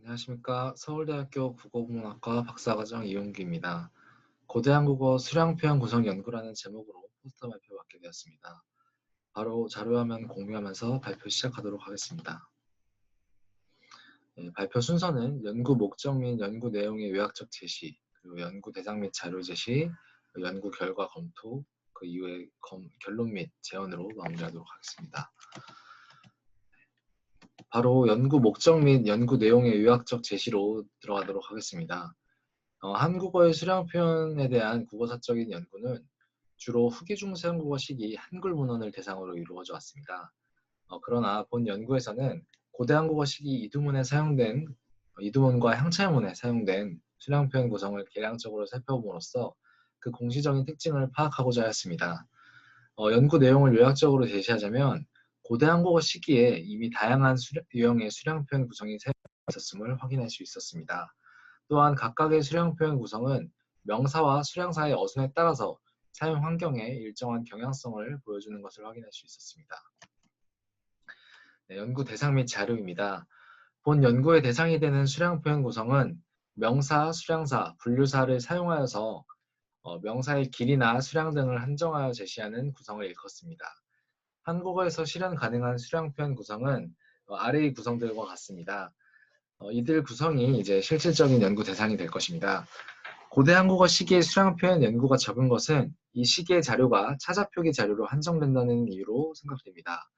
안녕하십니까. 서울대학교 국어국문학과 박사과정 이용규입니다. 고대 한국어 수량표현 구성 연구라는 제목으로 포스터 발표 맡게 되었습니다. 바로 자료화면 공유하면서 발표 시작하도록 하겠습니다. 발표 순서는 연구 목적 및 연구 내용의 요약적 제시, 그리고 연구 대상 및 자료 제시, 연구 결과 검토, 그 이후에 결론 및 제언으로 마무리하도록 하겠습니다. 바로 연구 목적 및 연구 내용의 요약적 제시로 들어가도록 하겠습니다. 한국어의 수량 표현에 대한 국어사적인 연구는 주로 후기 중세 한국어 시기 한글 문헌을 대상으로 이루어져 왔습니다. 그러나 본 연구에서는 고대 한국어 시기 이두문과 향찰문에 사용된 수량 표현 구성을 개량적으로 살펴봄으로써 그 공시적인 특징을 파악하고자 하였습니다. 연구 내용을 요약적으로 제시하자면 고대 한국어 시기에 이미 다양한 유형의 수량 표현 구성이 사용되었음을 확인할 수 있었습니다. 또한 각각의 수량 표현 구성은 명사와 수량사의 어순에 따라서 사용 환경에 일정한 경향성을 보여주는 것을 확인할 수 있었습니다. 연구 대상 및 자료입니다. 본 연구의 대상이 되는 수량 표현 구성은 명사, 수량사, 분류사를 사용하여서 명사의 길이나 수량 등을 한정하여 제시하는 구성을 일컫습니다. 한국어에서 실현 가능한 수량 표현 구성은 아래의 구성들과 같습니다. 이들 구성이 이제 실질적인 연구 대상이 될 것입니다. 고대 한국어 시기의 수량 표현 연구가 적은 것은 이 시기의 자료가 차자표기 자료로 한정된다는 이유로 생각됩니다.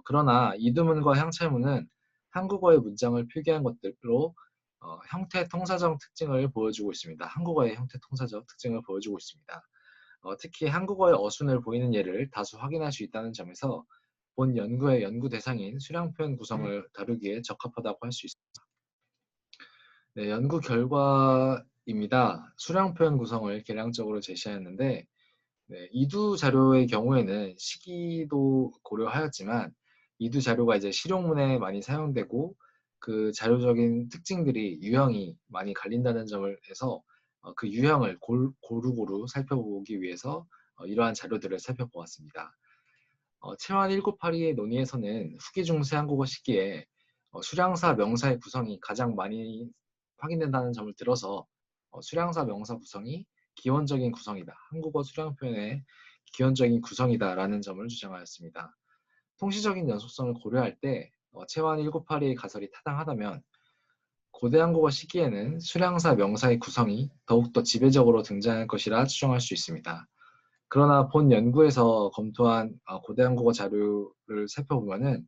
그러나 이두문과 향찰문은 한국어의 문장을 표기한 것들로 형태 통사적 특징을 보여주고 있습니다. 한국어의 형태 통사적 특징을 보여주고 있습니다. 특히 한국어의 어순을 보이는 예를 다수 확인할 수 있다는 점에서 본 연구의 연구 대상인 수량 표현 구성을 다루기에 적합하다고 할 수 있습니다. 네, 연구 결과입니다. 수량 표현 구성을 개량적으로 제시하였는데 이두 자료의 경우에는 시기도 고려하였지만 이두 자료가 이제 실용문에 많이 사용되고 그 자료적인 특징들이 유형이 많이 갈린다는 점을 해서 그 유형을 고루고루 살펴보기 위해서 이러한 자료들을 살펴보았습니다. 채환 1982의 논의에서는 후기 중세 한국어 시기에 수량사 명사의 구성이 가장 많이 확인된다는 점을 들어서 수량사 명사 구성이 기원적인 구성이다. 한국어 수량 표현의 기원적인 구성이다라는 점을 주장하였습니다. 통시적인 연속성을 고려할 때 채환 1982의 가설이 타당하다면 고대 한국어 시기에는 수량사 명사의 구성이 더욱더 지배적으로 등장할 것이라 추정할 수 있습니다. 그러나 본 연구에서 검토한 고대 한국어 자료를 살펴보면은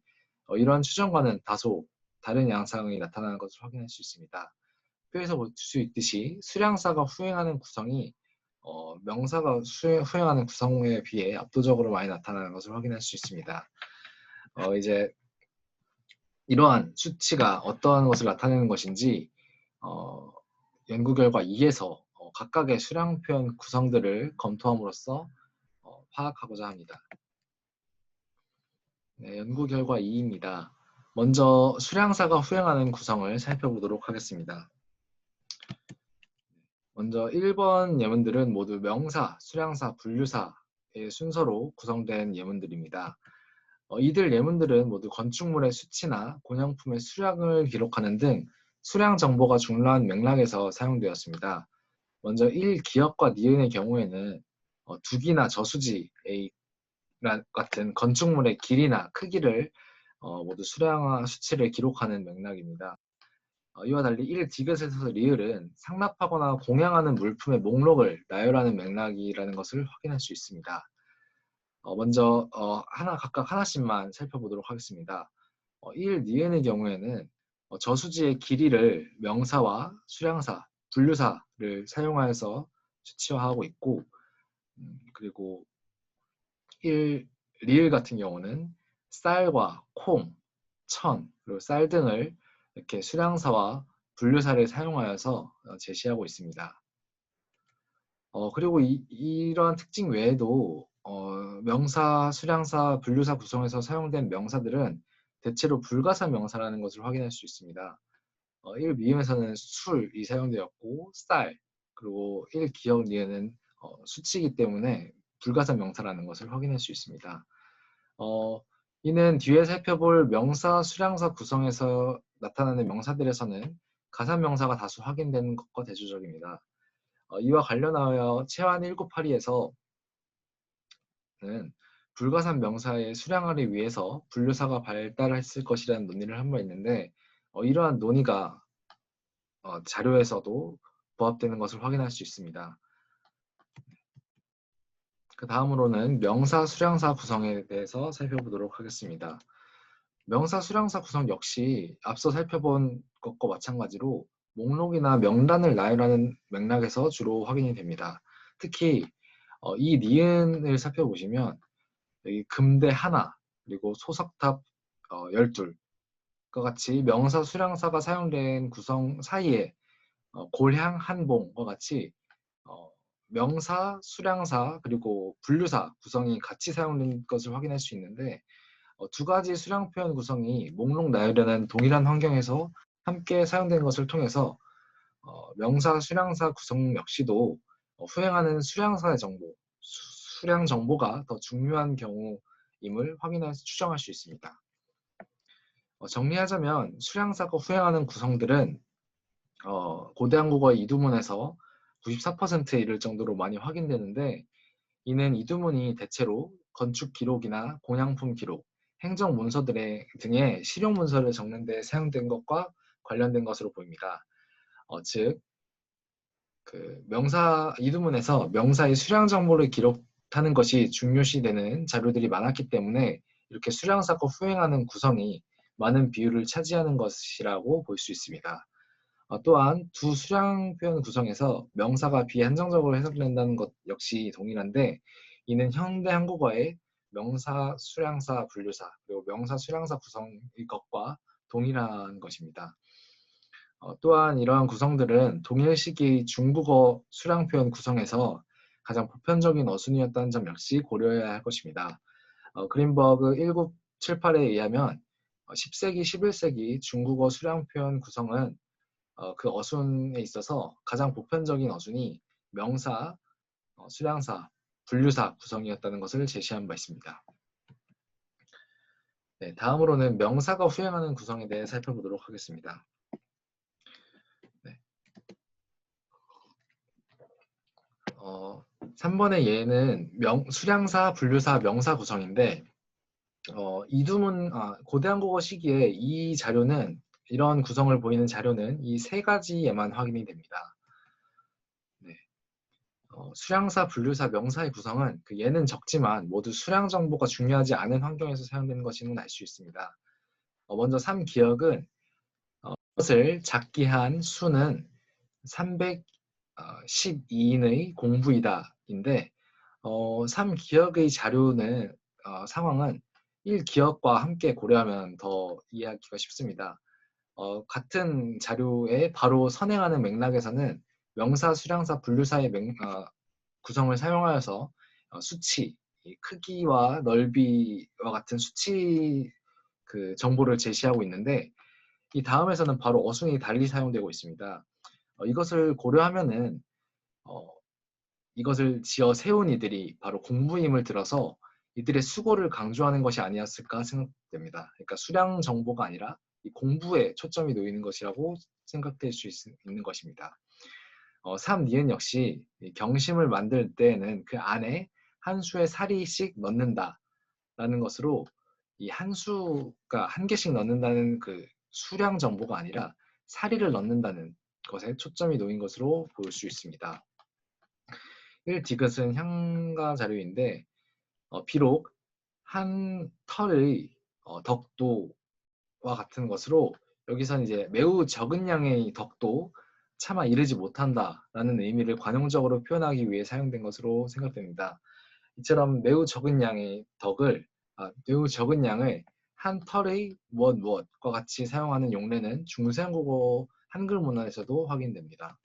이러한 추정과는 다소 다른 양상이 나타나는 것을 확인할 수 있습니다. 표에서 볼 수 있듯이 수량사가 후행하는 구성이 명사가 후행하는 구성에 비해 압도적으로 많이 나타나는 것을 확인할 수 있습니다. 이제 이러한 수치가 어떠한 것을 나타내는 것인지 연구 결과 2에서 각각의 수량 표현 구성들을 검토함으로써 파악하고자 합니다. 네, 연구 결과 2입니다. 먼저 수량사가 후행하는 구성을 살펴보도록 하겠습니다. 먼저 1번 예문들은 모두 명사, 수량사, 분류사의 순서로 구성된 예문들입니다. 이들 예문들은 모두 건축물의 수치나 공용품의 수량을 기록하는 등 수량 정보가 중요한 맥락에서 사용되었습니다. 먼저 1 기역과 니은의 경우에는 두기나 저수지 같은 건축물의 길이나 크기를 모두 수량화 수치를 기록하는 맥락입니다. 이와 달리 1 디귿에서 리을은 상납하거나 공양하는 물품의 목록을 나열하는 맥락이라는 것을 확인할 수 있습니다. 먼저 각각 하나씩만 살펴보도록 하겠습니다. 1 니은의 경우에는 저수지의 길이를 명사와 수량사, 분류사를 사용하여서 수치화하고 있고 그리고 1 리을 같은 경우는 쌀과 콩, 천, 그리고 쌀 등을 이렇게 수량사와 분류사를 사용하여서 제시하고 있습니다. 그리고 이러한 특징 외에도 명사, 수량사, 분류사 구성에서 사용된 명사들은 대체로 불가사 명사라는 것을 확인할 수 있습니다. 1 미음에서는 술이 사용되었고 쌀, 그리고 1 기역 니은은 수치이기 때문에 불가사 명사라는 것을 확인할 수 있습니다. 이는 뒤에 살펴볼 명사, 수량사 구성에서 나타나는 명사들에서는 가산명사가 다수 확인되는 것과 대조적입니다. 이와 관련하여 체환 1982에서는 불가산 명사의 수량화를 위해서 분류사가 발달했을 것이라는 논의를 한 바 있는데 이러한 논의가 자료에서도 부합되는 것을 확인할 수 있습니다. 그 다음으로는 명사, 수량사 구성에 대해서 살펴보도록 하겠습니다. 명사, 수량사 구성 역시 앞서 살펴본 것과 마찬가지로 목록이나 명단을 나열하는 맥락에서 주로 확인이 됩니다. 특히 이 니은을 살펴보시면 여기 금대 하나, 그리고 소석탑 12과 같이 명사, 수량사가 사용된 구성 사이에 골향, 한봉과 같이 명사, 수량사, 그리고 분류사 구성이 같이 사용된 것을 확인할 수 있는데 두 가지 수량 표현 구성이 목록 나열에는 동일한 환경에서 함께 사용된 것을 통해서 명사, 수량사 구성 역시도 수행하는 수량사의 정보, 수량 정보가 더 중요한 경우임을 확인해서 추정할 수 있습니다. 정리하자면 수량사가 수행하는 구성들은 고대 한국어 이두문에서 94%에 이를 정도로 많이 확인되는데 이는 이두문이 대체로 건축 기록이나 공양품 기록, 행정 문서 등의 실용 문서를 적는 데 사용된 것과 관련된 것으로 보입니다. 즉, 명사 이두문에서 명사의 수량 정보를 기록하는 것이 중요시되는 자료들이 많았기 때문에 이렇게 수량사가 수행하는 구성이 많은 비율을 차지하는 것이라고 볼 수 있습니다. 또한 두 수량 표현 구성에서 명사가 비한정적으로 해석된다는 것 역시 동일한데 이는 현대 한국어의 명사, 수량사, 분류사 그리고 명사, 수량사 구성의 것과 동일한 것입니다. 또한 이러한 구성들은 동일 시기 중국어 수량 표현 구성에서 가장 보편적인 어순이었다는 점 역시 고려해야 할 것입니다. 그린버그 1978에 의하면 10세기, 11세기 중국어 수량 표현 구성은 그 어순에 있어서 가장 보편적인 어순이 명사, 수량사, 분류사 구성이었다는 것을 제시한 바 있습니다. 네, 다음으로는 명사가 수행하는 구성에 대해 살펴보도록 하겠습니다. 네. 3번의 예는 수량사, 분류사, 명사 구성인데 이두문 고대 한국어 시기에 이 자료는 이런 구성을 보이는 자료는 이 세 가지에만 확인이 됩니다. 네. 수량사, 분류사, 명사의 구성은 예는 적지만 모두 수량 정보가 중요하지 않은 환경에서 사용되는 것임을 알 수 있습니다. 먼저 3기억은 것을 작게 한 수는 312인의 공부이다 인데 3기억의 자료는 상황은 1기억과 함께 고려하면 더 이해하기가 쉽습니다. 같은 자료에 바로 선행하는 맥락에서는 명사, 수량사, 분류사의 구성을 사용하여서 수치, 크기와 넓이와 같은 수치 정보를 제시하고 있는데 이 다음에서는 바로 어순이 달리 사용되고 있습니다. 이것을 고려하면은 이것을 지어 세운 이들이 바로 공부임을 들어서 이들의 수고를 강조하는 것이 아니었을까 생각됩니다. 그러니까 수량 정보가 아니라 이 공부에 초점이 놓이는 것이라고 생각될 수 있는 것입니다. 3, 니은 역시 경심을 만들 때에는 그 안에 한 수의 사리씩 넣는다라는 것으로 이 한 수가 한 개씩 넣는다는 그 수량 정보가 아니라 사리를 넣는다는 것에 초점이 놓인 것으로 볼 수 있습니다. 1디귿은 향가 자료인데 비록 한 털의 덕도와 같은 것으로 여기서는 이제 매우 적은 양의 덕도 차마 이르지 못한다라는 의미를 관용적으로 표현하기 위해 사용된 것으로 생각됩니다. 이처럼 매우 적은 양의 매우 적은 양을 한 털의 무엇과 같이 사용하는 용례는 중세한국어 한글 문헌에서도 확인됩니다.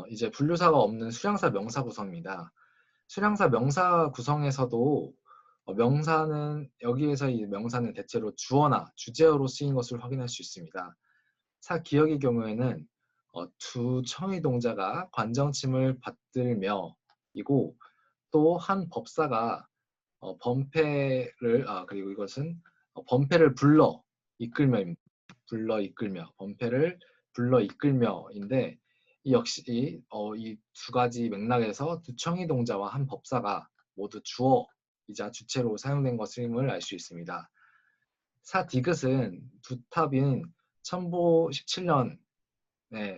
이제 분류사가 없는 수량사 명사 구성입니다. 수량사 명사 구성에서도 명사는 여기에서 이 명사는 대체로 주어나 주제어로 쓰인 것을 확인할 수 있습니다. 사기역의 경우에는 두 청의 동자가 관정침을 받들며 이고 또 한 법사가 범패를 그리고 이것은 범패를 불러 이끌며입니다. 불러 이끌며, 번패를 불러 이끌며인데 이 역시 이 두 가지 맥락에서 두 청이 동자와 한 법사가 모두 주어이자 주체로 사용된 것임을 알 수 있습니다. 사 디귿은 두 탑인 천보 17년에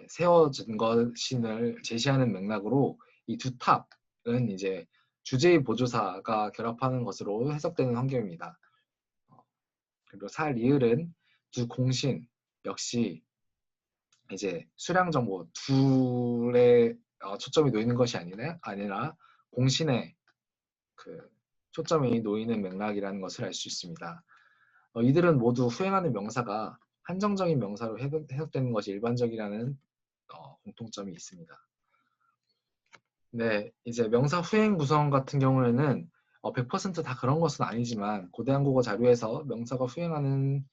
세워진 것을 제시하는 맥락으로 이 두 탑은 이제 주제의 보조사가 결합하는 것으로 해석되는 환경입니다. 그리고 사 리을은 두 공신 역시 이제 수량 정보 둘에 초점이 놓이는 것이 아니라 공신에 그 초점이 놓이는 맥락이라는 것을 알 수 있습니다. 이들은 모두 후행하는 명사가 한정적인 명사로 해석되는 것이 일반적이라는 공통점이 있습니다. 네, 이제 명사 후행 구성 같은 경우에는 100%다 그런 것은 아니지만 고대 한국어 자료에서 명사가 후행하는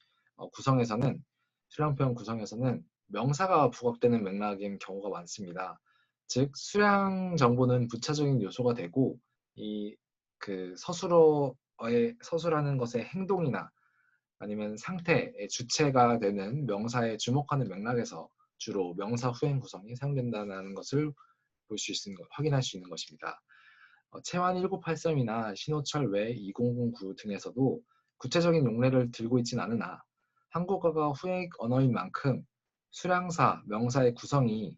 구성에서는 수량표현 구성에서는 명사가 부각되는 맥락인 경우가 많습니다. 즉 수량 정보는 부차적인 요소가 되고 이 그 서술하는 것의 행동이나 아니면 상태의 주체가 되는 명사에 주목하는 맥락에서 주로 명사 후행 구성이 사용된다는 것을 확인할 수 있는 것입니다. 채완 1983이나 신호철 외 2009 등에서도 구체적인 용례를 들고 있진 않으나 한국어가 후행 언어인 만큼 수량사, 명사의 구성이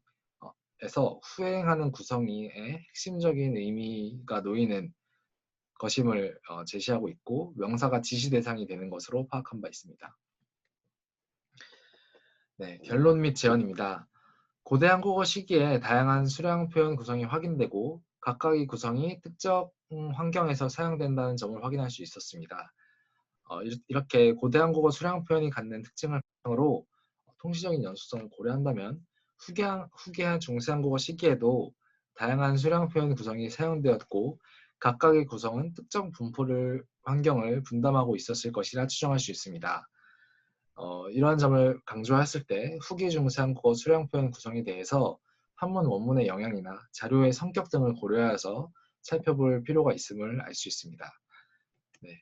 에서 후행하는 구성의 핵심적인 의미가 놓이는 것임을 제시하고 있고 명사가 지시 대상이 되는 것으로 파악한 바 있습니다. 네, 결론 및 제언입니다. 고대 한국어 시기에 다양한 수량 표현 구성이 확인되고 각각의 구성이 특정 환경에서 사용된다는 점을 확인할 수 있었습니다. 이렇게 고대 한국어 수량 표현이 갖는 특징을 바탕으로 통시적인 연속성을 고려한다면 후계한 중세 한국어 시기에도 다양한 수량 표현 구성이 사용되었고 각각의 구성은 특정 환경을 분담하고 있었을 것이라 추정할 수 있습니다. 이러한 점을 강조했을 때 후기 중세 한국어 수량 표현 구성에 대해서 한문 원문의 영향이나 자료의 성격 등을 고려하여서 살펴볼 필요가 있음을 알 수 있습니다. 네.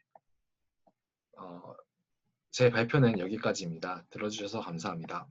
제 발표는 여기까지입니다. 들어주셔서 감사합니다.